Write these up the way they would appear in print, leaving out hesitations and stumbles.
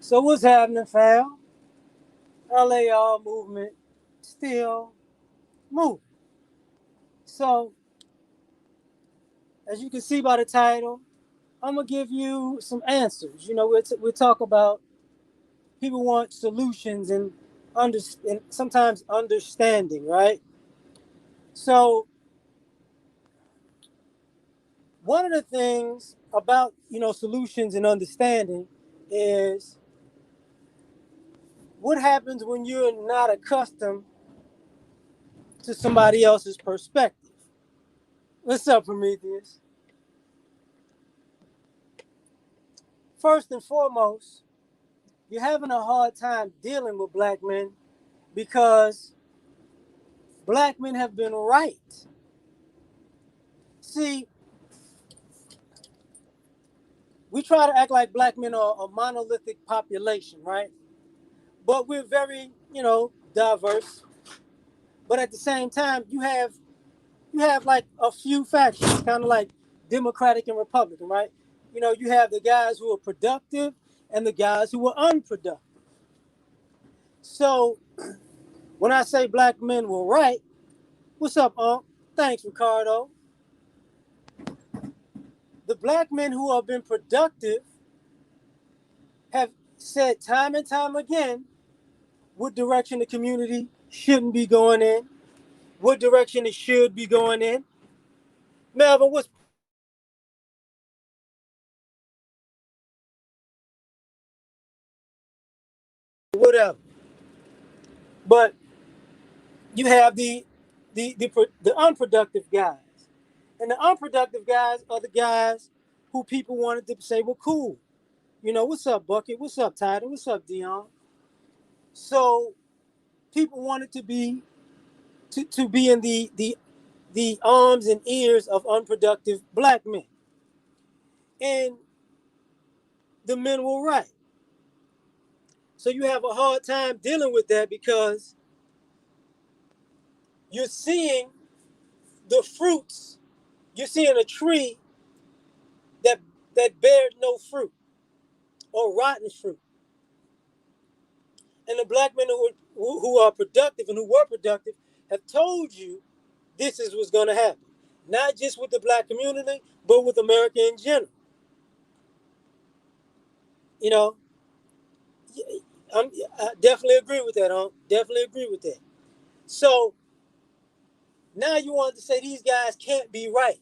So what's happening, fam? L.A.R movement still moving. So as you can see by the title, I'm gonna give you some answers. We talk about people want solutions and sometimes understanding, right? So one of the things about solutions and understanding is what happens when you're not accustomed to somebody else's perspective. What's up, Prometheus? First and foremost, you're having a hard time dealing with black men because black men have been right. See, we try to act like black men are a monolithic population, right? But we're very, diverse. But at the same time, you have like a few factions, kind of like Democratic and Republican, right? You have the guys who are productive and the guys who are unproductive. So when I say black men were right, what's up, Unc? Thanks, Ricardo. The black men who have been productive have said time and time again what direction the community shouldn't be going in, what direction it should be going in. Melvin, what's whatever. But you have the unproductive guys, and the unproductive guys are the guys who people wanted to say were cool. What's up, Bucket? What's up, Title? What's up, Dion? So people wanted to be in the arms and ears of unproductive black men. And the men were right. So you have a hard time dealing with that because you're seeing the fruits. You're seeing a tree that that bears no fruit or rotten fruit. And the black men who are productive and who were productive have told you this is what's going to happen. Not just with the black community, but with America in general. You know, I definitely agree with that, huh? Definitely agree with that. So now you want to say these guys can't be right.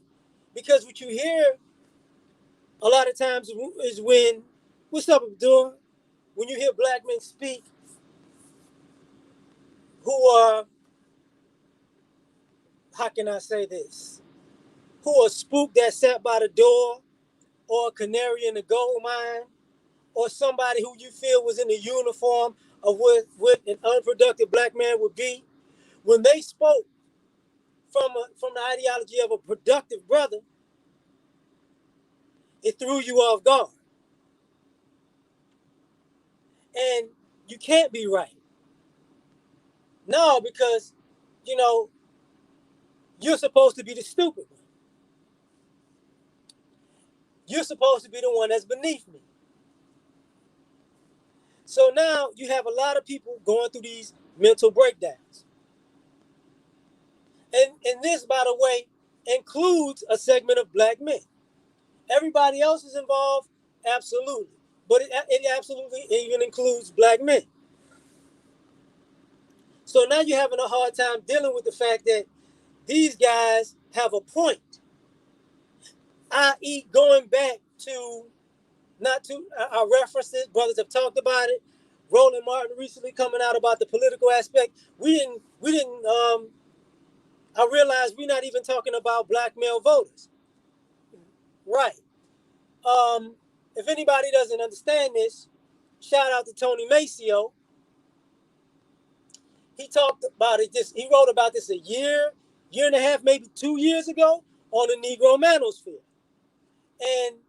Because what you hear a lot of times is when, what's up, Abdul? When you hear black men speak who are, how can I say this? Who are spook that sat by the door, or a canary in the gold mine, or somebody who you feel was in the uniform of what an unproductive black man would be. When they spoke from the ideology of a productive brother, it threw you off guard. And you can't be right. No, because, you know, you're supposed to be the stupid one. You're supposed to be the one that's beneath me. So now you have a lot of people going through these mental breakdowns. And this, by the way, includes a segment of black men. Everybody else is involved, absolutely. But it absolutely even includes black men. So now you're having a hard time dealing with the fact that these guys have a point, i.e., going back to not to our references. Brothers have talked about it. Roland Martin recently coming out about the political aspect. We didn't. I realized we're not even talking about black male voters, right? If anybody doesn't understand this, shout out to Tony Maceo. He talked about it. He wrote about this a year and a half, maybe 2 years ago on the Negro Manosphere. And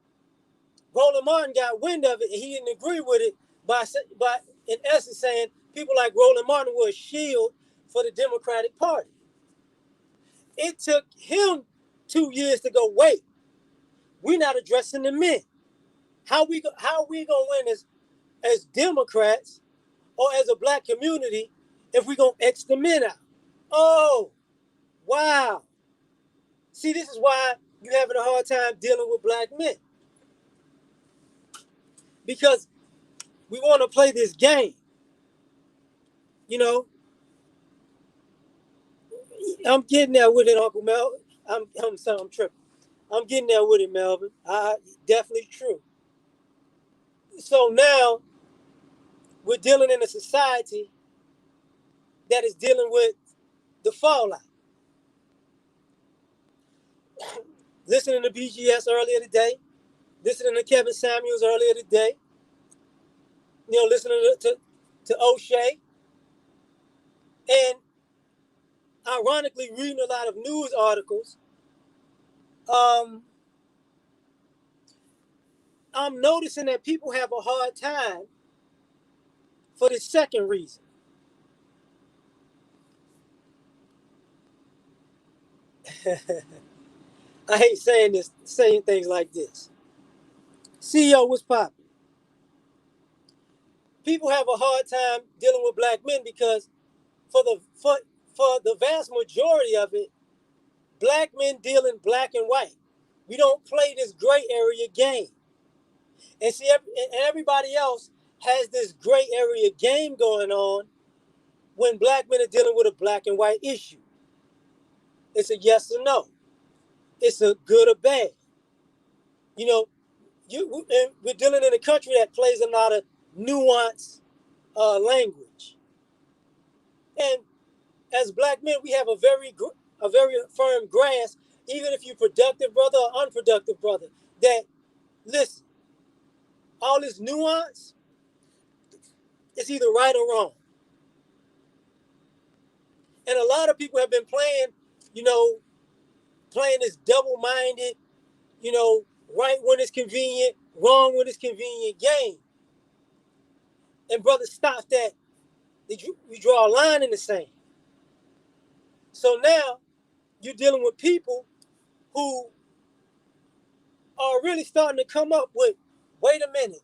Roland Martin got wind of it, and he didn't agree with it by in essence saying people like Roland Martin were a shield for the Democratic Party. It took him 2 years to go, wait, we're not addressing the men. How we gonna win as Democrats or as a black community if we're going to X the men out. Oh, wow. See, this is why you're having a hard time dealing with black men. Because we want to play this game. You know, I'm getting there with it, Uncle Mel. I'm sorry, I'm tripping. I'm getting there with it, Melvin. Definitely true. So now we're dealing in a society that is dealing with the fallout. Listening to BGS earlier today, listening to Kevin Samuels earlier today, listening to O'Shea, and ironically reading a lot of news articles. Um, I'm noticing that people have a hard time for the second reason. I hate saying things like this. CEO, what's popping? People have a hard time dealing with black men because for the vast majority of it, black men deal in black and white. We don't play this gray area game. And see, and everybody else has this gray area game going on when black men are dealing with a black and white issue. It's a yes or no. It's a good or bad. You know, we're dealing in a country that plays a lot of nuanced language. And as black men, we have a very firm grasp, even if you're productive brother or unproductive brother, that listen, all this nuance is either right or wrong. And a lot of people have been you know, playing this double-minded, you know, right when it's convenient, wrong when it's convenient game. And brother, stop that. We draw a line in the sand. So now you're dealing with people who are really starting to come up with, wait a minute,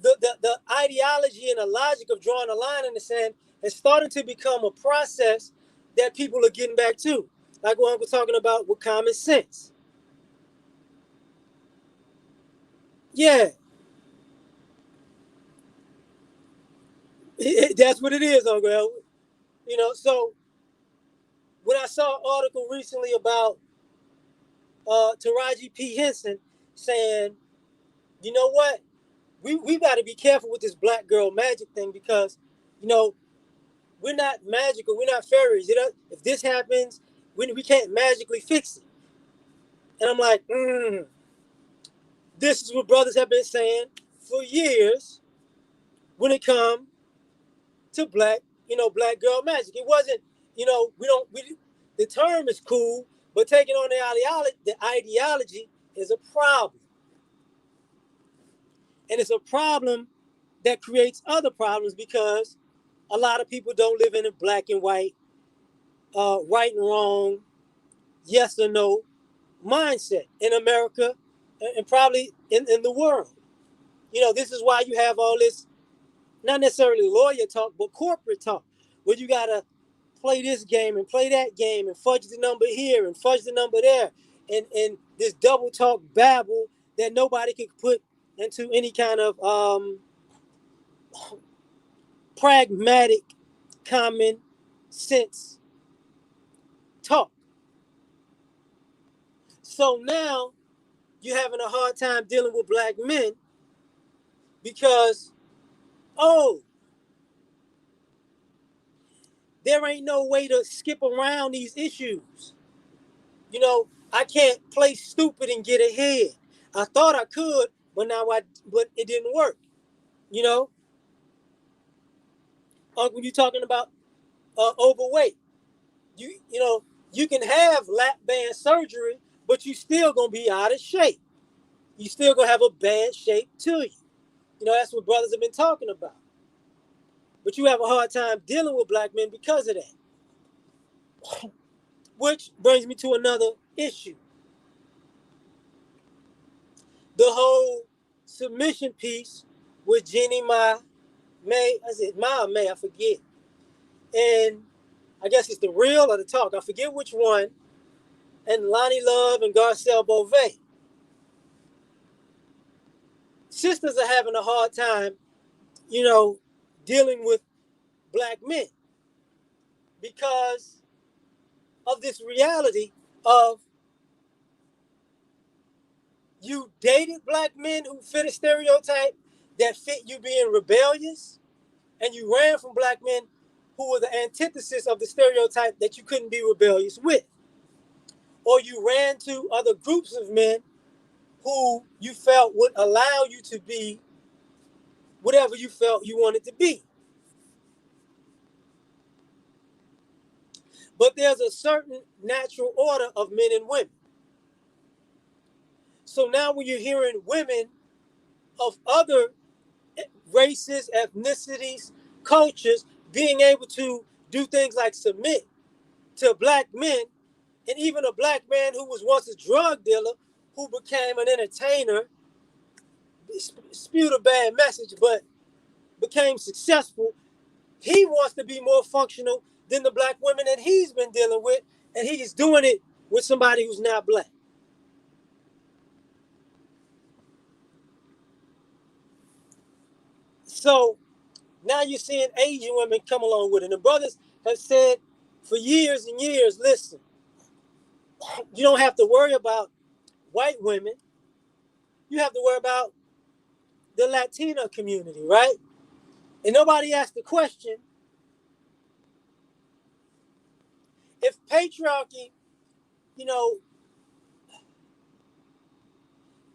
the ideology and the logic of drawing a line in the sand is starting to become a process that people are getting back to. Like what we're talking about with common sense. Yeah, that's what it is, Uncle Elwood. So when I saw an article recently about Taraji P. Henson saying, you know what, we got to be careful with this black girl magic thing because, you know, we're not magical, we're not fairies. If this happens, we can't magically fix it. And I'm like, this is what brothers have been saying for years when it comes to black girl magic. It wasn't, we don't, the term is cool, but taking on the ideology is a problem. And it's a problem that creates other problems because a lot of people don't live in a black and white, right and wrong, yes or no mindset in America and probably in the world. This is why you have all this, not necessarily lawyer talk, but corporate talk, where you got to play this game and play that game and fudge the number here and fudge the number there. And this double talk babble that nobody can put into any kind of pragmatic, common sense talk. So now you're having a hard time dealing with black men because, oh, there ain't no way to skip around these issues. I can't play stupid and get ahead. I thought I could, but it didn't work. You know, Uncle, you talking about overweight. You can have lap band surgery, but you still gonna be out of shape. You still gonna have a bad shape to you. That's what brothers have been talking about. But you have a hard time dealing with black men because of that. Which brings me to another issue. The whole submission piece with Jeannie Ma May. Is it Ma or May? I forget. And I guess it's the real or the talk. I forget which one. And Lonnie Love and Garcelle Beauvais. Sisters are having a hard time, you know, dealing with black men because of this reality of you dated black men who fit a stereotype that fit you being rebellious, and you ran from black men who were the antithesis of the stereotype that you couldn't be rebellious with. Or you ran to other groups of men who you felt would allow you to be whatever you felt you wanted to be. But there's a certain natural order of men and women. So now when you're hearing women of other races, ethnicities, cultures being able to do things like submit to black men, and even a black man who was once a drug dealer who became an entertainer, spewed a bad message, but became successful. He wants to be more functional than the black women that he's been dealing with, and he's doing it with somebody who's not black. So now you're seeing Asian women come along with it. And the brothers have said for years and years, listen, you don't have to worry about white women. You have to worry about the Latino community, right? And nobody asked the question, if patriarchy, you know,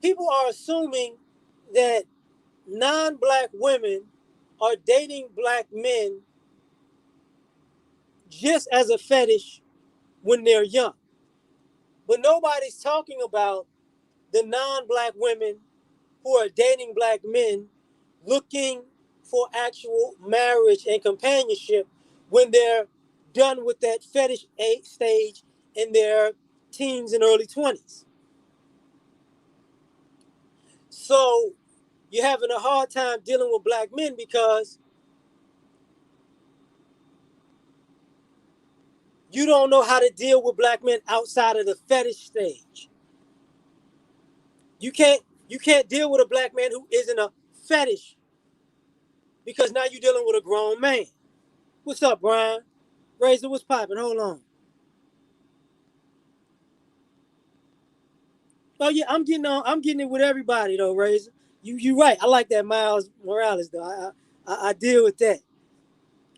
people are assuming that non-black women are dating black men just as a fetish when they're young. But nobody's talking about the non-black women who are dating black men looking for actual marriage and companionship when they're done with that fetish stage in their teens and early 20s. So you're having a hard time dealing with black men because you don't know how to deal with black men outside of the fetish stage. You can't you can't deal with a black man who isn't a fetish because now you're dealing with a grown man. What's up, Brian? Razor, what's popping? Hold on. Oh yeah, I'm getting on. I'm getting it with everybody though, Razor. You right. I like that Miles Morales though. I deal with that.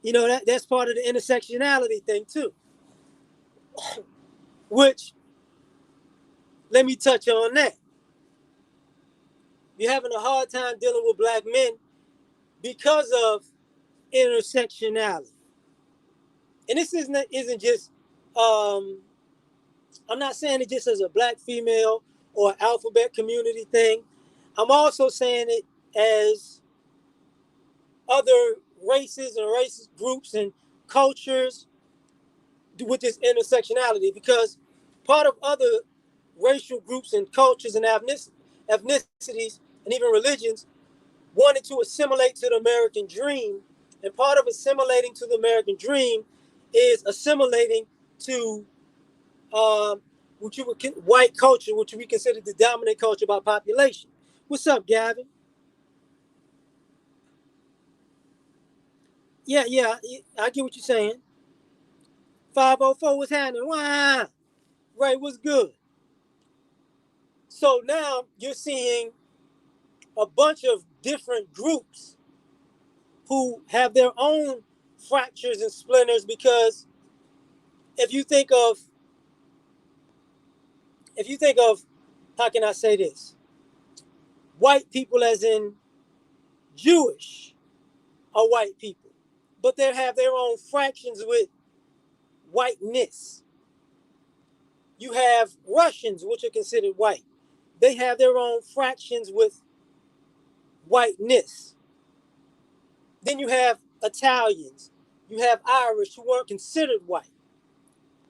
You know that's part of the intersectionality thing too. Which let me touch on that. You're having a hard time dealing with black men because of intersectionality. And this isn't just. I'm not saying it just as a black female or alphabet community thing. I'm also saying it as other races and race groups and cultures with this intersectionality because part of other racial groups and cultures and ethnicities and even religions wanted to assimilate to the American dream. And part of assimilating to the American dream is assimilating to um, which you would white culture, which we consider the dominant culture by population. What's up, Gavin? Yeah, yeah, I get what you're saying. 504, what's happening? Wow. Right, what's good? So now you're seeing a bunch of different groups who have their own fractures and splinters because if you think of if you think of how can I say this? White people as in Jewish are white people, but they have their own fractions with whiteness. You have Russians, which are considered white. They have their own fractions with whiteness. Then you have Italians. You have Irish who weren't considered white.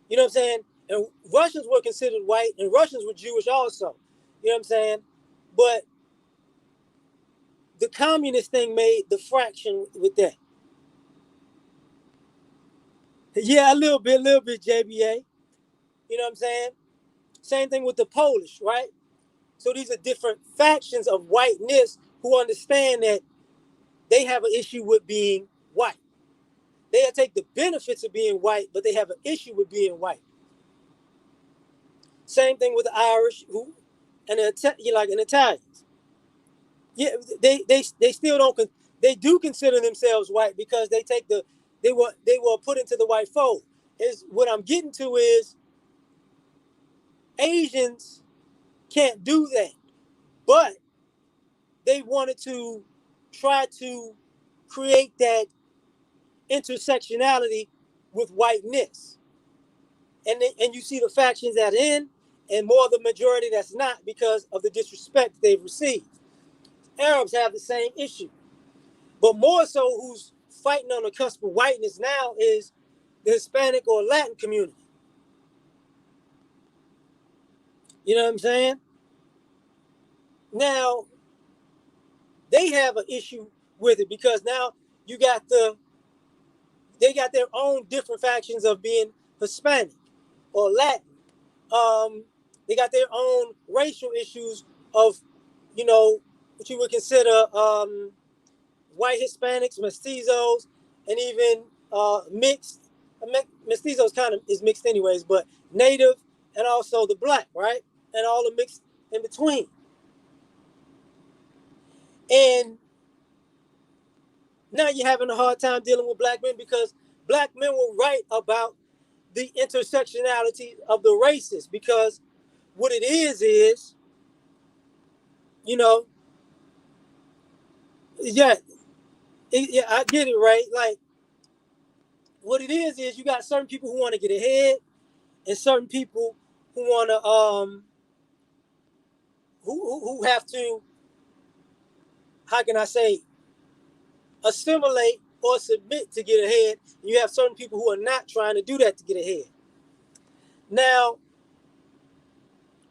You know what I'm saying? And Russians were considered white, and Russians were Jewish also. You know what I'm saying? But the communist thing made the fraction with that. Yeah, a little bit, JBA. You know what I'm saying? Same thing with the Polish, right? So these are different factions of whiteness who understand that they have an issue with being white. They take the benefits of being white, but they have an issue with being white. Same thing with the Irish who and like an Italians. Yeah, they still don't they do consider themselves white because they take the they were put into the white fold. Is what I'm getting to is Asians can't do that, but they wanted to try to create that intersectionality with whiteness, and you see the factions that are in, and more of the majority that's not because of the disrespect they've received. Arabs have the same issue, but more so, who's fighting on the cusp of whiteness now is the Hispanic or Latin community. You know what I'm saying? Now they have an issue with it because now you got they got their own different factions of being Hispanic or Latin. They got their own racial issues of, what you would consider white Hispanics, mestizos, and even mixed. Mestizos kind of is mixed anyways, but native and also the black, right? And all the mixed in between. And now you're having a hard time dealing with black men because black men will write about the intersectionality of the races because what it is, you know, yeah, yeah, I get it, right? Like, what it is you got certain people who want to get ahead and certain people who want to, who have to, how can I say, assimilate or submit to get ahead. You have certain people who are not trying to do that to get ahead. Now,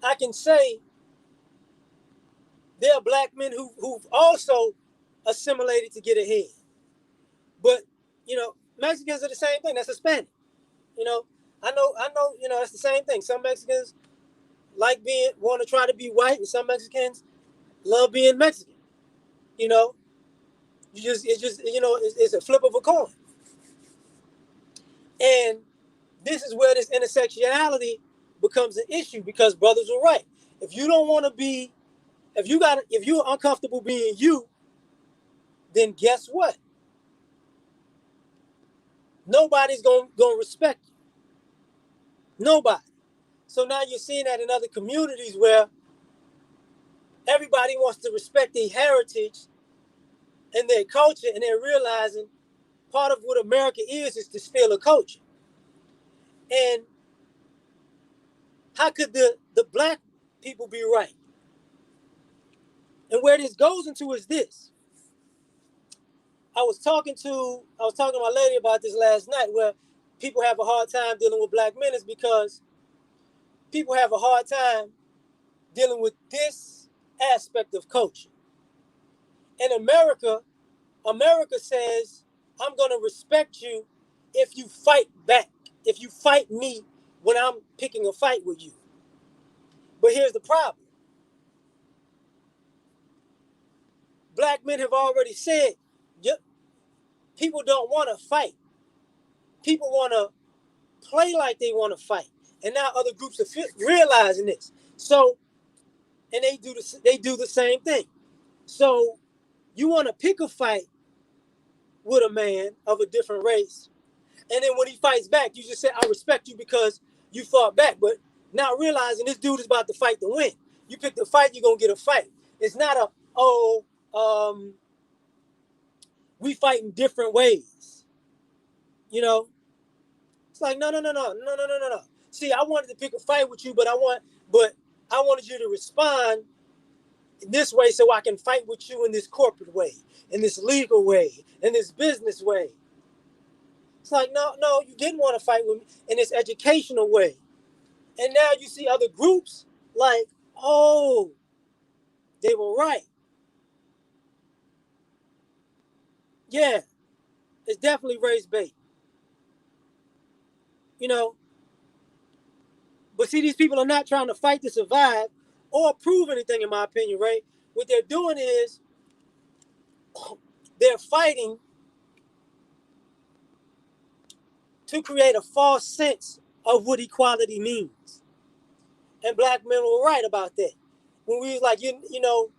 I can say there are black men who've also assimilated to get ahead. But, Mexicans are the same thing. That's Hispanic. You know, that's the same thing. Some Mexicans want to try to be white, and some Mexicans love being Mexican. You know, it's a flip of a coin. And this is where this intersectionality becomes an issue because brothers are right. If you don't want to be, if you're uncomfortable being you, then guess what? Nobody's gonna respect you. Nobody. So now you're seeing that in other communities where everybody wants to respect their heritage and their culture, and they're realizing part of what America is to steal a culture. And how could the black people be right? And where this goes into is this. I was talking to my lady about this last night, where people have a hard time dealing with black men is because people have a hard time dealing with this aspect of culture. In America says, I'm going to respect you if you fight back, if you fight me when I'm picking a fight with you. But here's the problem. Black men have already said, yep, people don't want to fight. People want to play like they want to fight. And now other groups are realizing this. So, and they do the same thing. So you want to pick a fight with a man of a different race, and then when he fights back, you just say, I respect you because you fought back. But now realizing this dude is about to fight to win. You pick the fight, you're going to get a fight. It's not um, we fight in different ways. You know, it's like, no, no, no, no, no, no, no, no, no. See, I wanted to pick a fight with you, but I wanted you to respond this way so I can fight with you in this corporate way, in this legal way, in this business way. It's like, no, no, you didn't want to fight with me in this educational way. And now you see other groups like, oh, they were right. Yeah, it's definitely race bait. You know, but see, these people are not trying to fight to survive or prove anything, in my opinion, right? What they're doing is they're fighting to create a false sense of what equality means. And black men were right about that. When we was like, you know,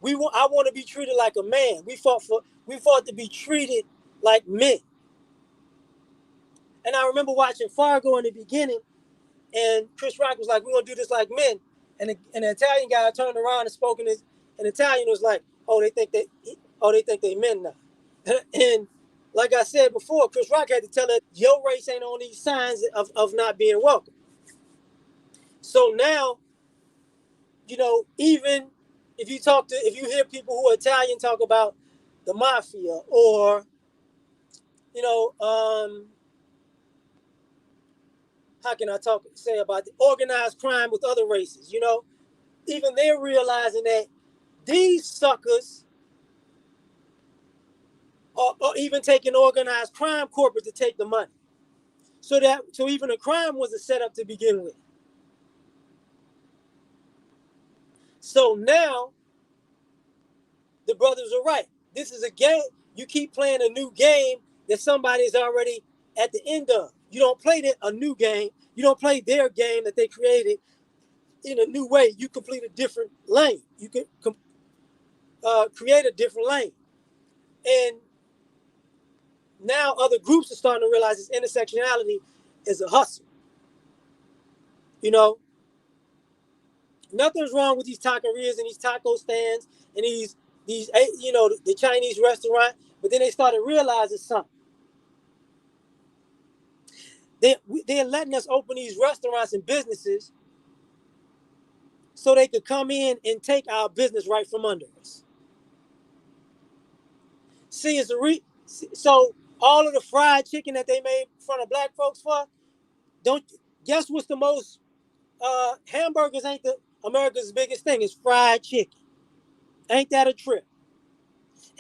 I want to be treated like a man. We fought to be treated like men. And I remember watching Fargo in the beginning, and Chris Rock was like, "We're gonna do this like men." And the Italian guy turned around and spoke in Italian. Was like, "Oh, they think they men now." And like I said before, Chris Rock had to tell her, "Your race ain't on these signs of not being welcome." So now, you know, even if you hear people who are Italian talk about the mafia, or you know, how can I say about the organized crime with other races? You know, even they're realizing that these suckers are even taking organized crime corporate to take the money. So even a crime was a setup to begin with. So now the brothers are right. This is a game. You keep playing a new game that somebody's already at the end of. You don't play a new game. You don't play their game that they created in a new way. You complete a different lane. You can create a different lane. And now other groups are starting to realize this intersectionality is a hustle. You know, nothing's wrong with these taquerias and these taco stands and these you know the Chinese restaurant. But then they started realizing something. They they're letting us open these restaurants and businesses so they could come in and take our business right from under us. See, so all of the fried chicken that they made in front of black folks for, don't guess what's the most hamburgers ain't the America's biggest thing is fried chicken. Ain't that a trip?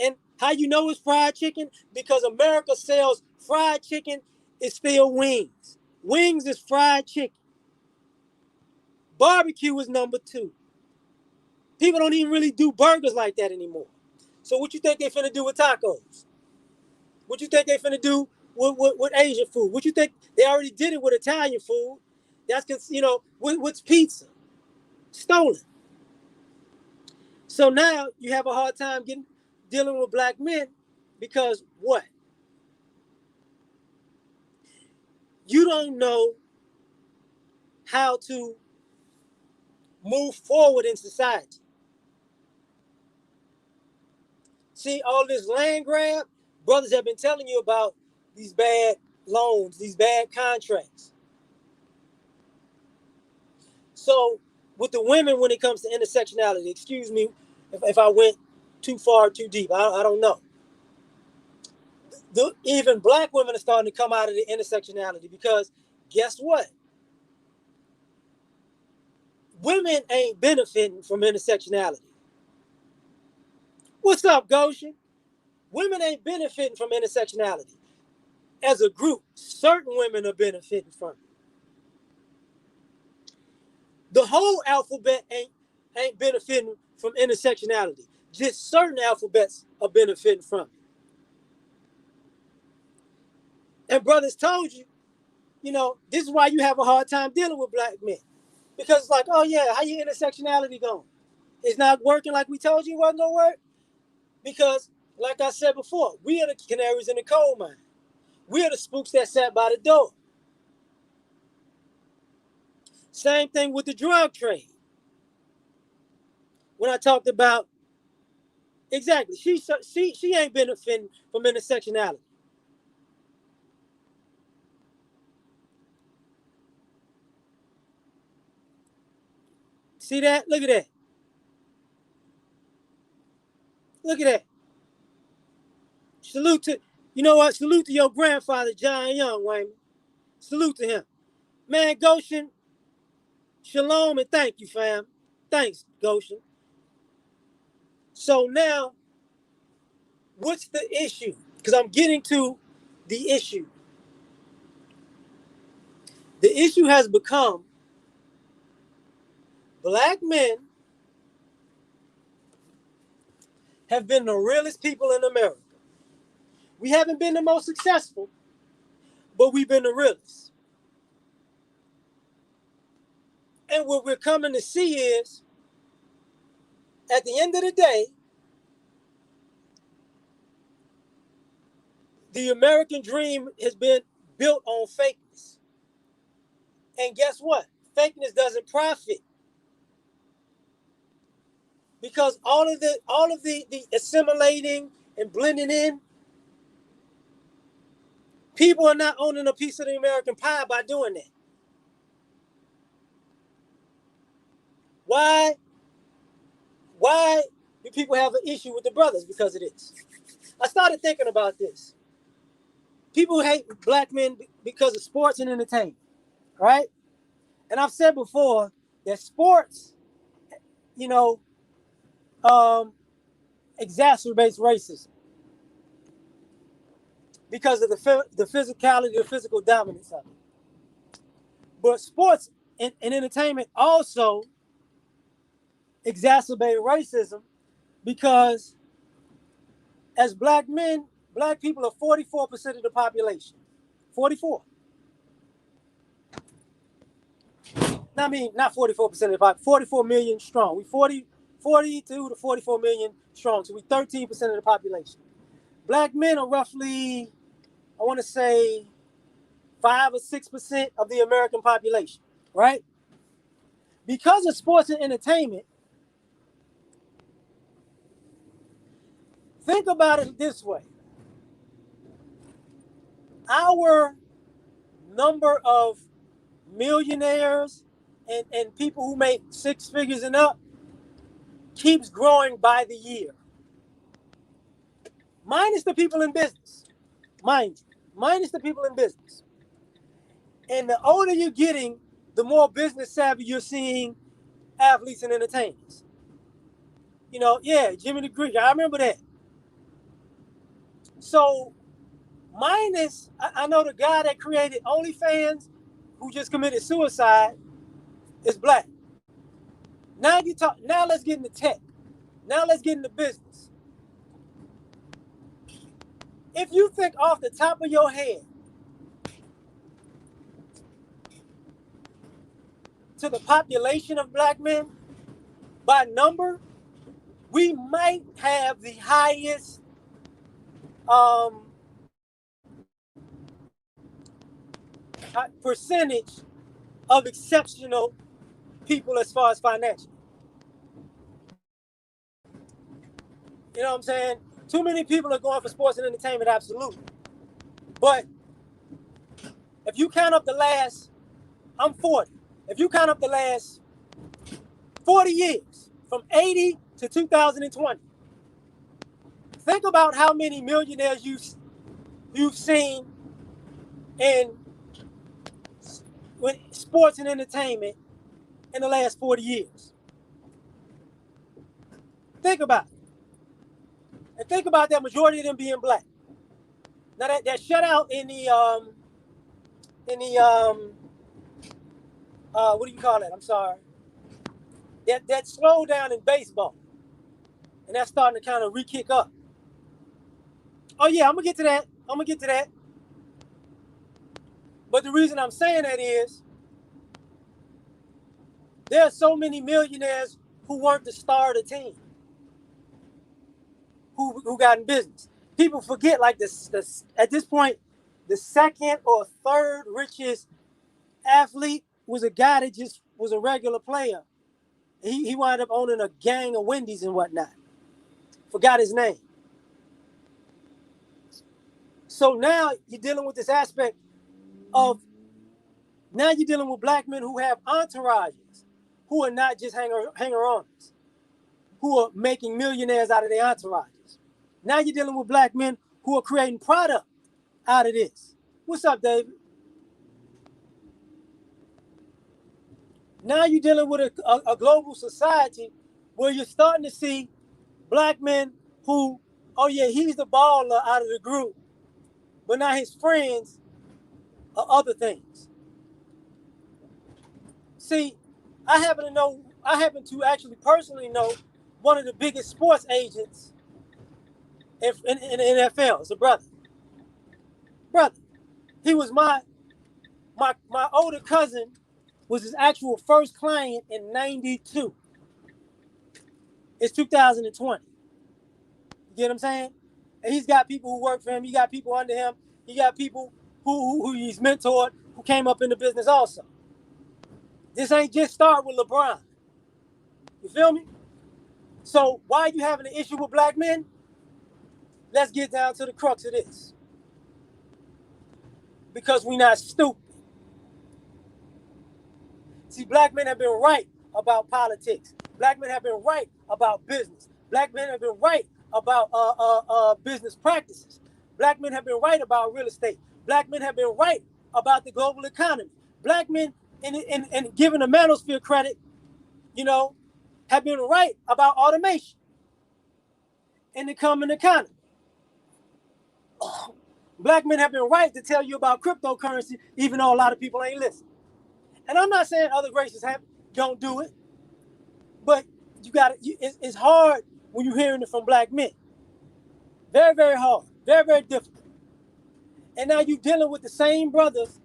And how you know it's fried chicken? Because America sells fried chicken is still wings. Wings is fried chicken. Barbecue is number two. People don't even really do burgers like that anymore. So what you think they finna do with tacos? What you think they finna do with Asian food? What you think they already did it with Italian food? That's you know what's pizza stolen. So now you have a hard time dealing with black men because what? You don't know how to move forward in society. See, all this land grab, brothers have been telling you about these bad loans, these bad contracts. So, with the women, when it comes to intersectionality, excuse me if I went too far, too deep, I don't know. Even black women are starting to come out of the intersectionality because guess what? Women ain't benefiting from intersectionality. What's up, Goshen? Women ain't benefiting from intersectionality. As a group, certain women are benefiting from it. The whole alphabet ain't benefiting from intersectionality. Just certain alphabets are benefiting from it. And brothers told you, you know, this is why you have a hard time dealing with black men. Because it's like, oh yeah, how your intersectionality going? It's not working like we told you it wasn't gonna work. Because, like I said before, we are the canaries in the coal mine. We are the spooks that sat by the door. Same thing with the drug trade. When I talked about exactly, she ain't benefiting from intersectionality. See that? Look at that. Look at that. Salute to you know what? Salute to your grandfather, John Young, Wayman. Salute to him. Man, Goshen, shalom and thank you, fam. Thanks, Goshen. So now, what's the issue? because I'm getting to the issue. The issue has become black men have been the realest people in America. We haven't been the most successful, but we've been the realest. And what we're coming to see is, at the end of the day, the American dream has been built on fakeness. And guess what? Fakeness doesn't profit because all of the assimilating and blending in, people are not owning a piece of the American pie by doing that. Why? Why do people have an issue with the brothers because of this? I started thinking about this. People hate black men because of sports and entertainment, right? And I've said before that sports, you know, um, exacerbates racism because of the physicality, the physical dominance of it. But sports and entertainment also exacerbate racism because as black men, black people are 44% of the population. 44. I mean, not 44% of the population, 44 million strong. We 42 to 44 million strong. So we 13% of the population. Black men are roughly, I want to say, 5 or 6% of the American population, right? Because of sports and entertainment, think about it this way. Our number of millionaires and people who make six figures and up keeps growing by the year. Minus the people in business, mind you, minus the people in business. And the older you're getting, the more business savvy you're seeing athletes and entertainers. You know, yeah, Jimmy the Greek, I remember that. So, I know the guy that created OnlyFans, who just committed suicide, is black. Now you talk. Now let's get into tech. Now let's get into business. If you think off the top of your head to the population of black men by number, we might have the highest percentage of exceptional people as far as financial. You know what I'm saying? Too many people are going for sports and entertainment, absolutely. But if you count up the last, I'm 40. If you count up the last 40 years, from 80 to 2020, think about how many millionaires you've seen in with sports and entertainment in the last 40 years. Think about it. And think about that majority of them being black. Now that shutout in the what do you call that? I'm sorry. That slowdown in baseball. And that's starting to kind of re-kick up. Oh yeah, I'm gonna get to that. I'm gonna get to that. But the reason I'm saying that is there are so many millionaires who weren't the star of the team, who got in business. People forget like this at this point, the second or third richest athlete was a guy that just was a regular player. He wound up owning a gang of Wendy's and whatnot. Forgot his name. So now you're dealing with this aspect of now you're dealing with black men who have entourages, who are not just hanger-ons, who are making millionaires out of their entourages. Now you're dealing with black men who are creating product out of this. What's up, David? Now you're dealing with a global society where you're starting to see black men who oh yeah, he's the baller out of the group, but now his friends are other things. See, I happen to actually personally know one of the biggest sports agents in the NFL. It's a brother. He was my older cousin was his actual first client in '92. It's 2020. You get what I'm saying? And he's got people who work for him. He got people under him. He got people who he's mentored who came up in the business also. This ain't just start with LeBron. You feel me? So why are you having an issue with black men? Let's get down to the crux of this. Because we not stupid. See, black men have been right about politics. Black men have been right about business. Black men have been right about business practices. Black men have been right about real estate. Black men have been right about the global economy. Black men, in giving the manosphere credit, you know, have been right about automation in the coming economy. Black men have been right to tell you about cryptocurrency, even though a lot of people ain't listening. And I'm not saying other races don't do it, but you got it's hard when you're hearing it from black men. Very, very hard. Very, very difficult. And now you're dealing with the same brothers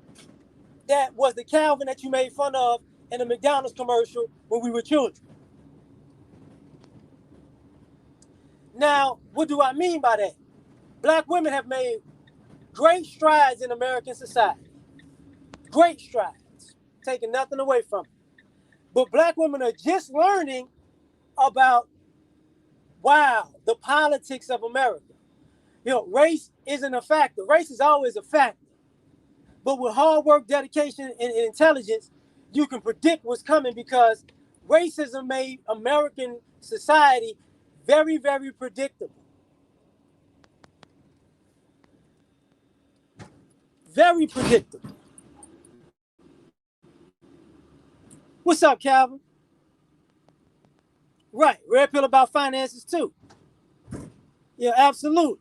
that was the Calvin that you made fun of in the McDonald's commercial when we were children. Now, what do I mean by that? Black women have made great strides in American society. Great strides. Taking nothing away from it. But black women are just learning about, wow, the politics of America. You know, race isn't a factor. Race is always a factor. But with hard work, dedication, and intelligence, you can predict what's coming because racism made American society very, very predictable. Very predictable. What's up, Calvin? Right. Red pill about finances too. Yeah, absolutely.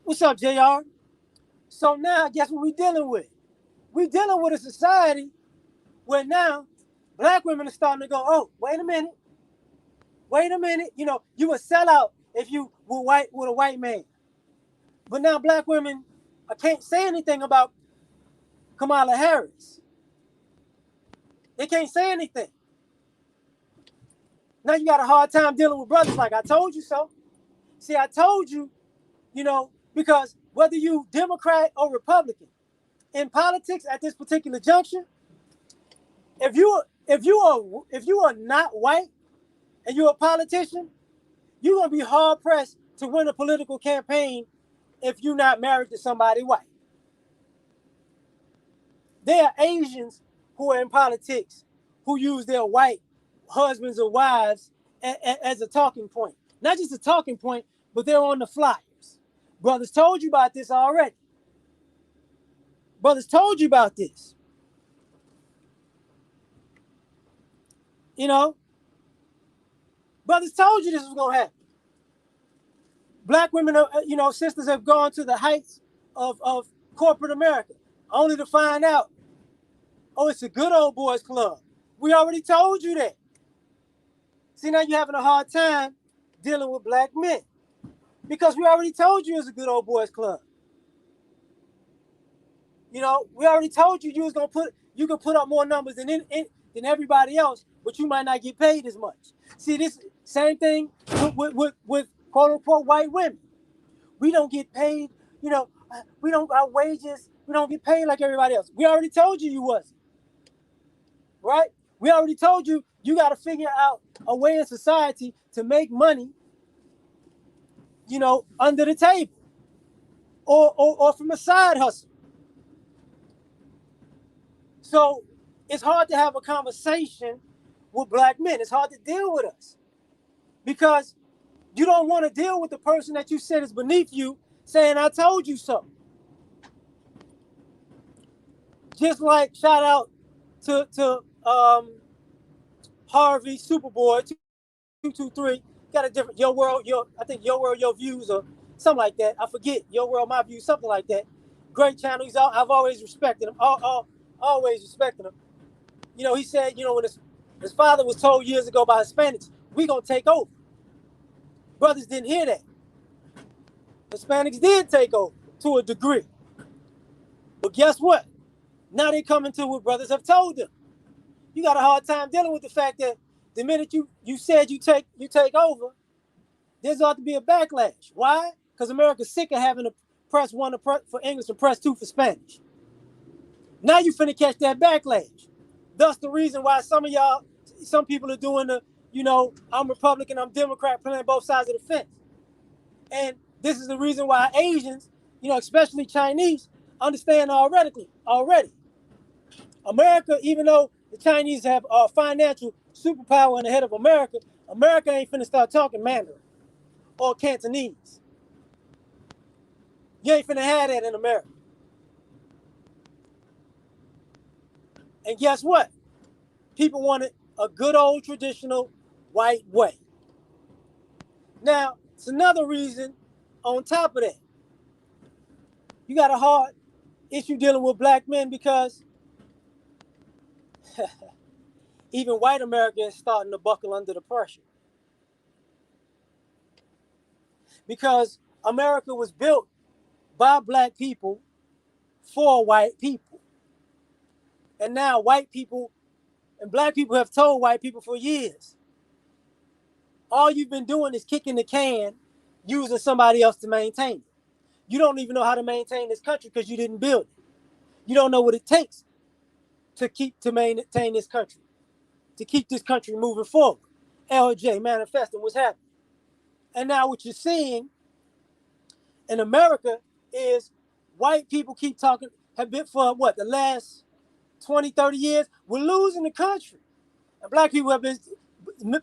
What's up, JR? So now, guess what we're dealing with? We're dealing with a society where now black women are starting to go, oh, wait a minute. You know, you would sell out if you were white with a white man. But now black women, I can't say anything about Kamala Harris. They can't say anything. Now you got a hard time dealing with brothers like I told you so. See, I told you, you know, because whether you Democrat or Republican, in politics at this particular juncture, if you are not white and you're a politician, you're gonna be hard pressed to win a political campaign if you're not married to somebody white. There are Asians who are in politics who use their white husbands or wives as a talking point. Not just a talking point, but they're on the flyers. Brothers told you about this already. Brothers told you about this. You know, brothers told you this was gonna happen. Black women, you know, sisters have gone to the heights of corporate America, only to find out, oh, it's a good old boys club. We already told you that. See, now you're having a hard time dealing with black men because we already told you it's a good old boys club. You know, we already told you was gonna you could put up more numbers than everybody else, but you might not get paid as much. See, this same thing with quote unquote white women. We don't get paid, you know, we don't our wages, we don't get paid like everybody else. We already told you wasn't, right? We already told you got to figure out a way in society to make money, you know, under the table or from a side hustle. So it's hard to have a conversation with black men. It's hard to deal with us because you don't want to deal with the person that you said is beneath you saying, I told you so. Just like shout out to Harvey Superboy 223. got a different your world, your I think your world, your views, or something like that. I forget your world, my views, something like that. Great channel. I've always respected him. Always respected him. He said, when his father was told years ago by Hispanics, we gonna take over. Brothers didn't hear that. Hispanics did take over to a degree. But guess what? Now they coming to what brothers have told them. You got a hard time dealing with the fact that the minute you said you take over, there's ought to be a backlash. Why? Because America's sick of having to press one for English and press two for Spanish. Now you finna catch that backlash. Thus the reason why some people are doing I'm Republican, I'm Democrat, playing both sides of the fence. And this is the reason why Asians, especially Chinese, understand already. America, even though the Chinese have a financial superpower in the head of America, America ain't finna start talking Mandarin or Cantonese. You ain't finna have that in America. And guess what? People wanted a good old traditional white way. Now, it's another reason on top of that. You got a hard issue dealing with black men because even white America is starting to buckle under the pressure. Because America was built by black people for white people. And now white people and black people have told white people for years, all you've been doing is kicking the can, using somebody else to maintain it. You don't even know how to maintain this country because you didn't build it. You don't know what it takes to maintain this country, to keep this country moving forward. LJ manifesting what's happening. And now what you're seeing in America is white people keep talking, have been for what, the last 20, 30 years, we're losing the country. And black people have been,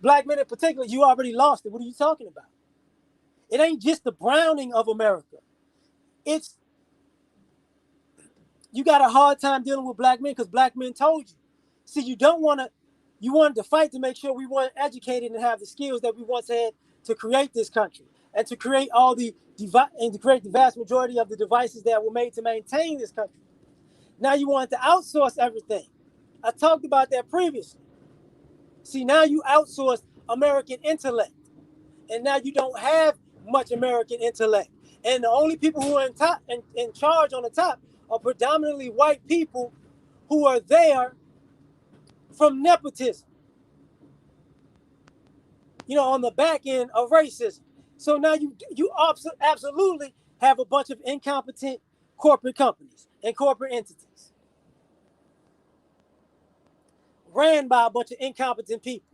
black men in particular, you already lost it. What are you talking about? It ain't just the browning of America. It's, you got a hard time dealing with black men because black men told you. See, you wanted to fight to make sure we weren't educated and have the skills that we once had to create this country and to create and to create the vast majority of the devices that were made to maintain this country. Now you want to outsource everything. I talked about that previously. See, now you outsource American intellect, and now you don't have much American intellect. And the only people who are in charge on the top are predominantly white people who are there from nepotism, on the back end of racism. So now you absolutely have a bunch of incompetent corporate companies and corporate entities ran by a bunch of incompetent people.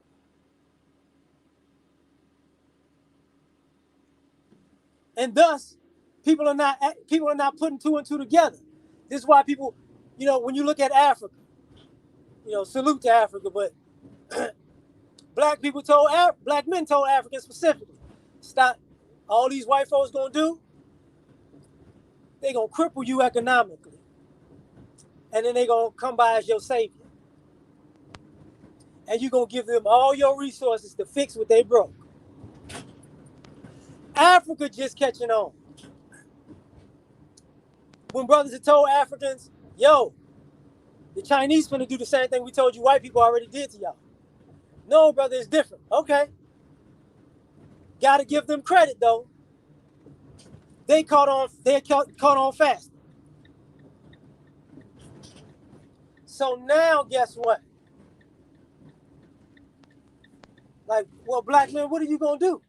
And thus, people are not putting two and two together. This is why people, when you look at Africa, salute to Africa, but black men told Africans specifically, stop. All these white folks gonna do, they gonna cripple you economically, and then they gonna come by as your savior, and you gonna give them all your resources to fix what they broke. Africa just catching on. When brothers had told Africans, yo, the Chinese finna do the same thing we told you white people already did to y'all. No, brother, it's different. Okay. Gotta give them credit though. They caught on fast. So now guess what? Like, well, black men, what are you gonna do?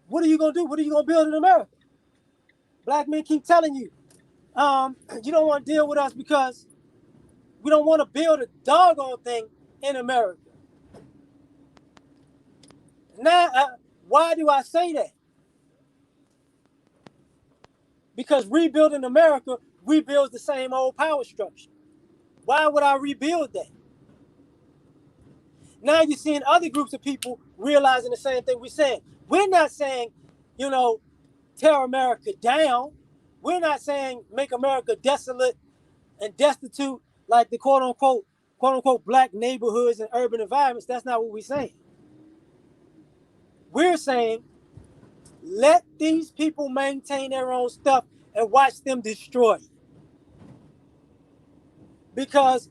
What are you gonna do? What are you gonna build in America? Black men keep telling you, you don't want to deal with us because we don't want to build a doggone thing in America. Now, why do I say that? Because rebuilding America rebuilds the same old power structure. Why would I rebuild that? Now you're seeing other groups of people realizing the same thing we're saying. We're not saying, tear America down. We're not saying make America desolate and destitute like the quote unquote black neighborhoods and urban environments. That's not what we're saying. We're saying Let these people maintain their own stuff and watch them destroy it. Because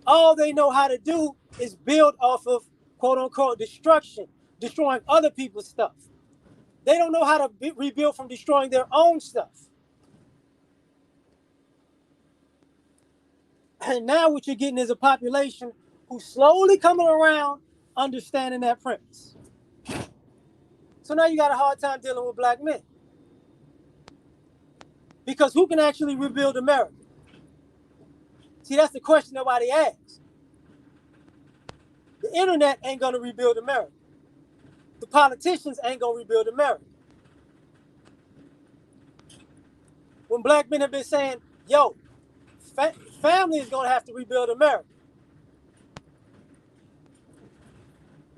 all they know how to do is build off of quote unquote destruction, destroying other people's stuff. They don't know how to rebuild from destroying their own stuff. And now what you're getting is a population who's slowly coming around understanding that premise. So now you got a hard time dealing with black men. Because who can actually rebuild America? See, that's the question nobody asks. The internet ain't gonna rebuild America. The politicians ain't gonna rebuild America. When black men have been saying, yo, family is gonna have to rebuild America.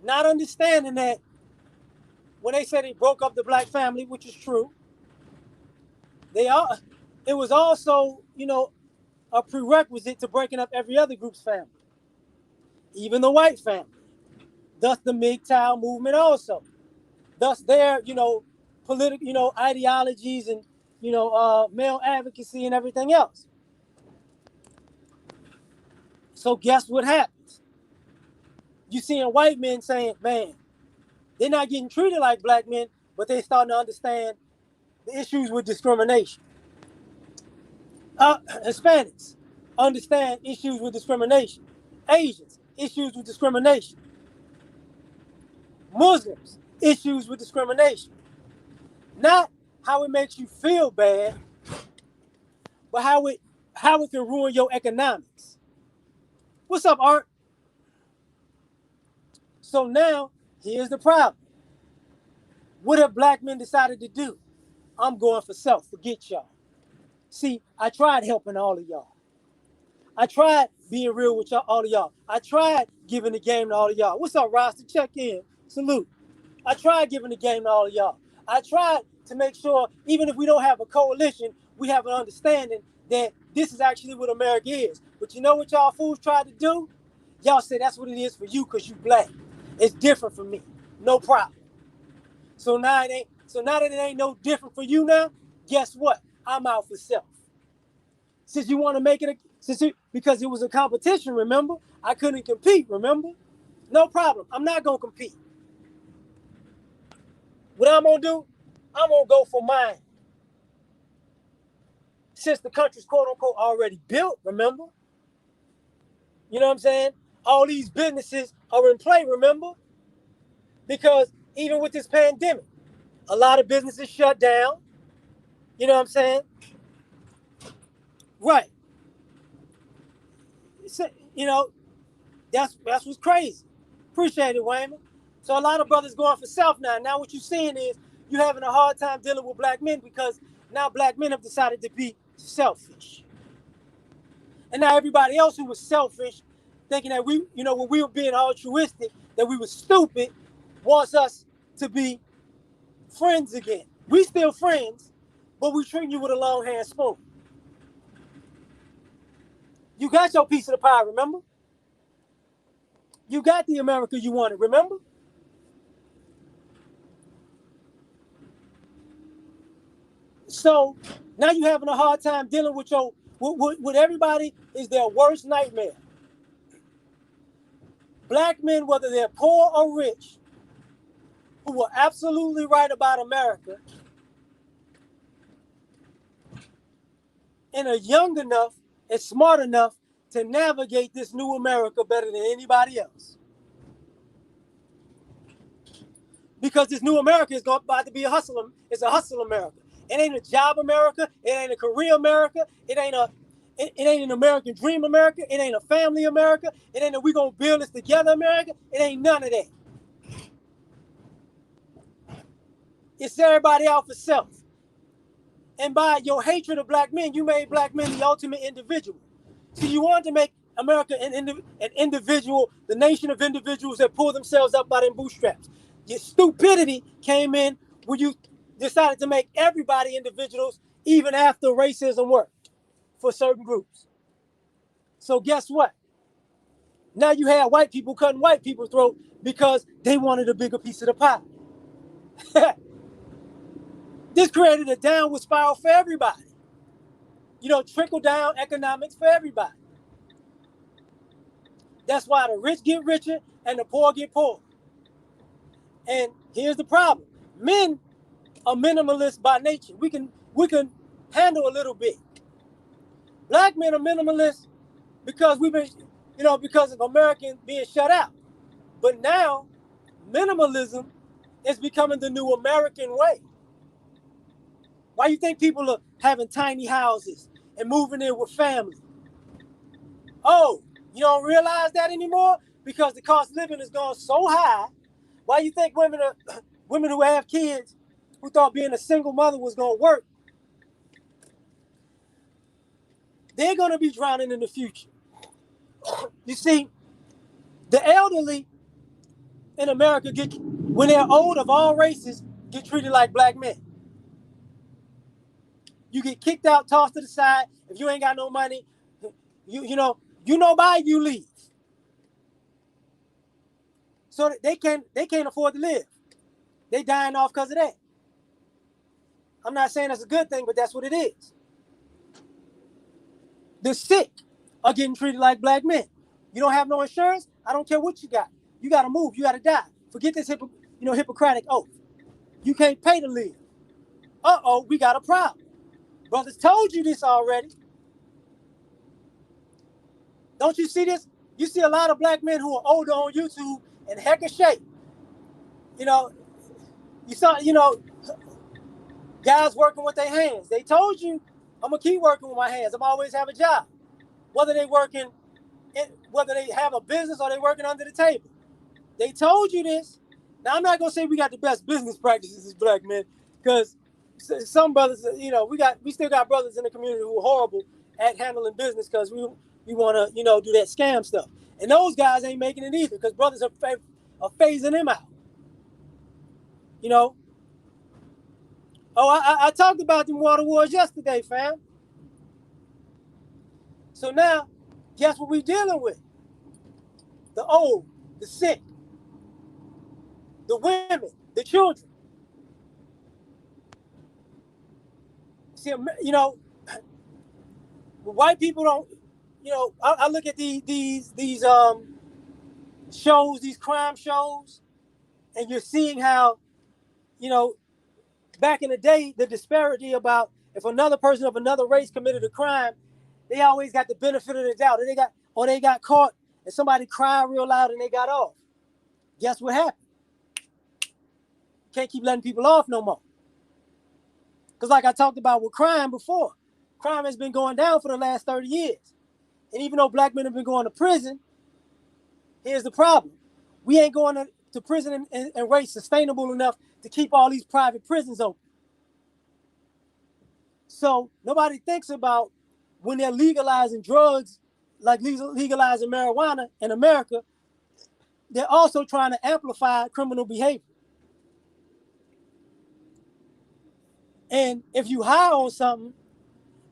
Not understanding that when they said they broke up the black family, which is true, they are it was also, a prerequisite to breaking up every other group's family, even the white family. Thus the MGTOW movement also. Thus their, political, ideologies and, male advocacy and everything else. So guess what happens? You seeing white men saying, man, they're not getting treated like black men, but they starting to understand the issues with discrimination. Hispanics understand issues with discrimination. Asians, issues with discrimination. Muslims, issues with discrimination. Not how it makes you feel bad, but how it can ruin your economics. What's up, Art? So now, here's the problem. What have black men decided to do? I'm going for self. Forget y'all. See, I tried helping all of y'all. I tried being real with y'all, all of y'all. I tried giving the game to all of y'all. What's up, Roster? Check in. Salute. I tried giving the game to all of y'all. I tried to make sure, even if we don't have a coalition, we have an understanding that this is actually what America is. But you know what y'all fools tried to do? Y'all say that's what it is for you because you black. It's different for me. No problem. So now it ain't. So now that it ain't no different for you now, guess what? I'm out for self. Since you want to make it because it was a competition, remember? I couldn't compete, remember? No problem. I'm not gonna compete. What I'm gonna do? I'm gonna go for mine. Since the country's quote unquote already built, remember? You know what I'm saying? All these businesses are in play, remember? Because even with this pandemic, a lot of businesses shut down. You know what I'm saying? Right. So, that's what's crazy. Appreciate it, Wayman. So a lot of brothers going for self now. Now what you're seeing is you having a hard time dealing with black men because now black men have decided to be selfish. And now everybody else who was selfish, thinking that when we were being altruistic, that we were stupid, wants us to be friends again. We still friends, but we treat you with a long hand spoon. You got your piece of the pie, remember? You got the America you wanted, remember? So now you're having a hard time dealing with with everybody is their worst nightmare. Black men, whether they're poor or rich, who were absolutely right about America and are young enough and smart enough to navigate this new America better than anybody else. Because this new America is about to be a hustle. It's a hustle America. It ain't a job America. It ain't a career America. It ain't an American dream America. It ain't a family America. It ain't a we gonna build this together America. It ain't none of that. It's everybody out for self. And by your hatred of black men, you made black men the ultimate individual. So you wanted to make America an individual, the nation of individuals that pull themselves up by their bootstraps. Your stupidity came in when you decided to make everybody individuals, even after racism worked for certain groups. So guess what? Now you have white people cutting white people's throat because they wanted a bigger piece of the pie. This created a downward spiral for everybody. Trickle down economics for everybody. That's why the rich get richer and the poor get poorer. And here's the problem: men are minimalists by nature. We can handle a little bit. Black men are minimalists because we've been, because of Americans being shut out. But now, minimalism is becoming the new American way. Why you think people are having tiny houses and moving in with family? Oh, you don't realize that anymore because the cost of living is going so high. Why you think women who have kids who thought being a single mother was going to work, they're going to be drowning in the future. You see, the elderly in America when they're old of all races, get treated like black men. You get kicked out, tossed to the side. If you ain't got no money, by you leave. So they can't afford to live. They dying off because of that. I'm not saying that's a good thing, but that's what it is. The sick are getting treated like black men. You don't have no insurance? I don't care what you got. You got to move. You got to die. Forget this Hippocratic oath. You can't pay to live. Uh-oh, we got a problem. Brothers told you this already. Don't you see this? You see a lot of black men who are older on YouTube in heck of shape. You know, you saw, guys working with their hands. They told you, I'm gonna keep working with my hands. I'm always have a job. Whether whether they have a business or they working under the table. They told you this. Now I'm not gonna say we got the best business practices as black men, because some brothers, we still got brothers in the community who are horrible at handling business because we want to do that scam stuff, and those guys ain't making it either because brothers are phasing them out. You know. Oh, I talked about them water wars yesterday, fam. So now, guess what we dealing with? The old, the sick, the women, the children. See, white people don't. I look at these shows, these crime shows, and you're seeing how, you know, back in the day, the disparity about if another person of another race committed a crime, they always got the benefit of the doubt. They got caught and somebody cried real loud and they got off. Guess what happened? Can't keep letting people off no more. Because like I talked about with crime before, crime has been going down for the last 30 years. And even though black men have been going to prison, here's the problem. We ain't going to prison and race sustainable enough to keep all these private prisons open. So nobody thinks about when they're legalizing drugs, like legalizing marijuana in America, they're also trying to amplify criminal behavior. And if you high on something,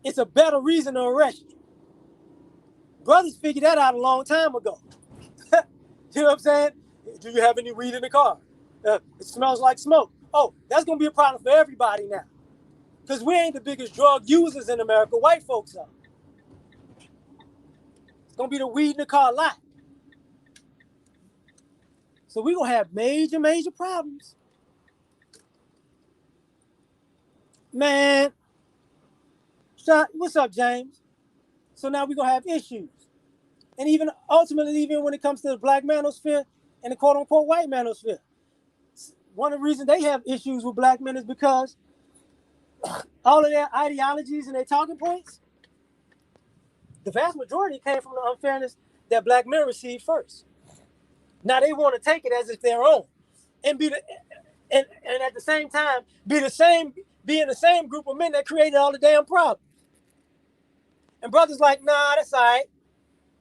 it's a better reason to arrest you. Brothers figured that out a long time ago. You know what I'm saying? Do you have any weed in the car? It smells like smoke. Oh, that's going to be a problem for everybody now. Because we ain't the biggest drug users in America. White folks are. It's going to be the weed in the car lot. So we're going to have major, major problems. Man, what's up, James? So now we're going to have issues. And even ultimately, even when it comes to the black manosphere and the quote-unquote white manosphere, one of the reasons they have issues with black men is because all of their ideologies and their talking points, the vast majority came from the unfairness that black men received first. Now they want to take it as if their own, and and at the same time be in the same group of men that created all the damn problems. And brothers like, nah, that's all right.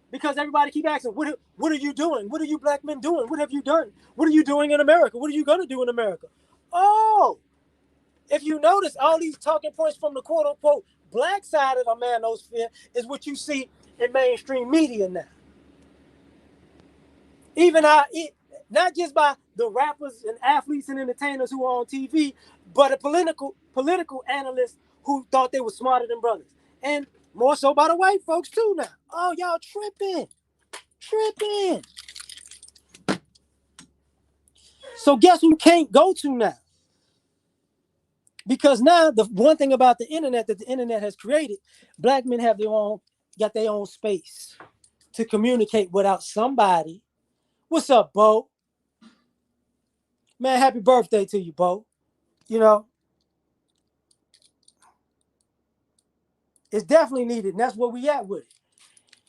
Because everybody keep asking, what are you doing? What are you black men doing? What have you done? What are you doing in America? What are you going to do in America? Oh, if you notice, all these talking points from the quote-unquote black side of the manosphere is what you see in mainstream media now. Even not just by the rappers and athletes and entertainers who are on TV, but political analysts who thought they were smarter than brothers. And more so by the white folks too now. Oh, y'all tripping. Tripping. So guess who can't go to now? Because now the one thing about the internet that the internet has created, black men have got their own space to communicate without somebody. What's up, Bo? Man, happy birthday to you, Bo. You know, it's definitely needed, and that's where we at with it.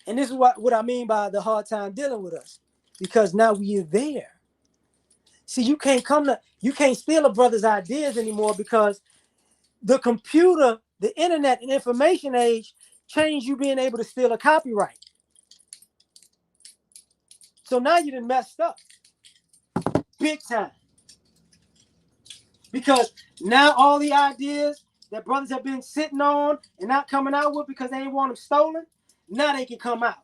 And this is what I mean by the hard time dealing with us. Because now we are there. See, you can't steal a brother's ideas anymore because the computer, the internet, and information age changed you being able to steal a copyright. So now you done messed up big time. Because now all the ideas that brothers have been sitting on and not coming out with because they ain't want them stolen, now they can come out.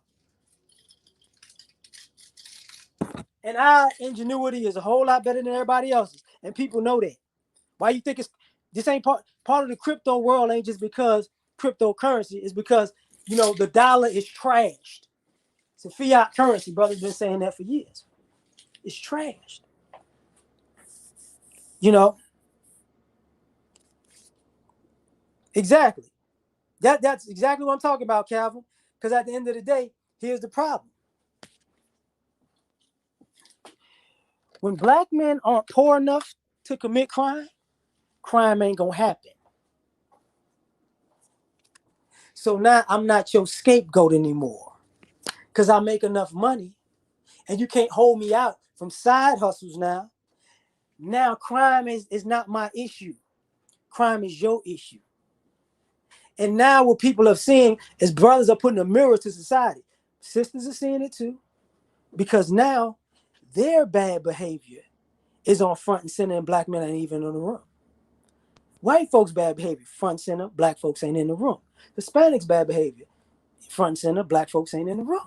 And our ingenuity is a whole lot better than everybody else's. And people know that. Why you think this ain't part of the crypto world ain't just because cryptocurrency, is because the dollar is trashed. It's a fiat currency, brothers been saying that for years. It's trashed. You know? Exactly. That's exactly what I'm talking about, Calvin. Because at the end of the day, here's the problem. When black men aren't poor enough to commit crime ain't gonna happen. So now I'm not your scapegoat anymore. Because I make enough money and you can't hold me out from side hustles now. Now crime is not my issue. Crime is your issue. And now what people are seeing is brothers are putting a mirror to society. Sisters are seeing it too. Because now their bad behavior is on front and center and black men ain't even in the room. White folks' bad behavior, front and center, black folks ain't in the room. Hispanics' bad behavior, front and center, black folks ain't in the room.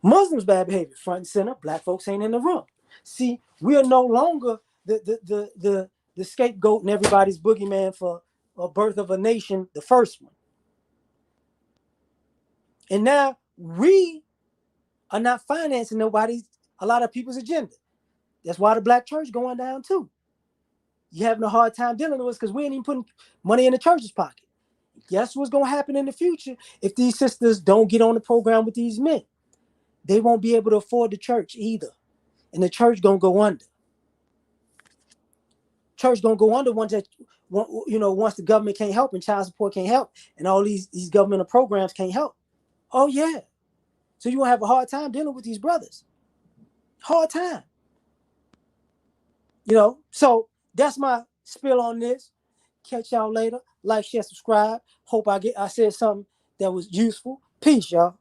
Muslims' bad behavior, front and center, black folks ain't in the room. See, we are no longer the scapegoat and everybody's boogeyman for a birth of a nation, the first one. And now we are not financing a lot of people's agenda. That's why the black church going down too. You're having a hard time dealing with us because we ain't even putting money in the church's pocket. Guess what's going to happen in the future if these sisters don't get on the program with these men? They won't be able to afford the church either. And the church going to go under. Church going to go under once the government can't help and child support can't help and all these governmental programs can't help. Oh, yeah. So you're going to have a hard time dealing with these brothers. Hard time. So that's my spill on this. Catch y'all later. Like, share, subscribe. Hope I said something that was useful. Peace, y'all.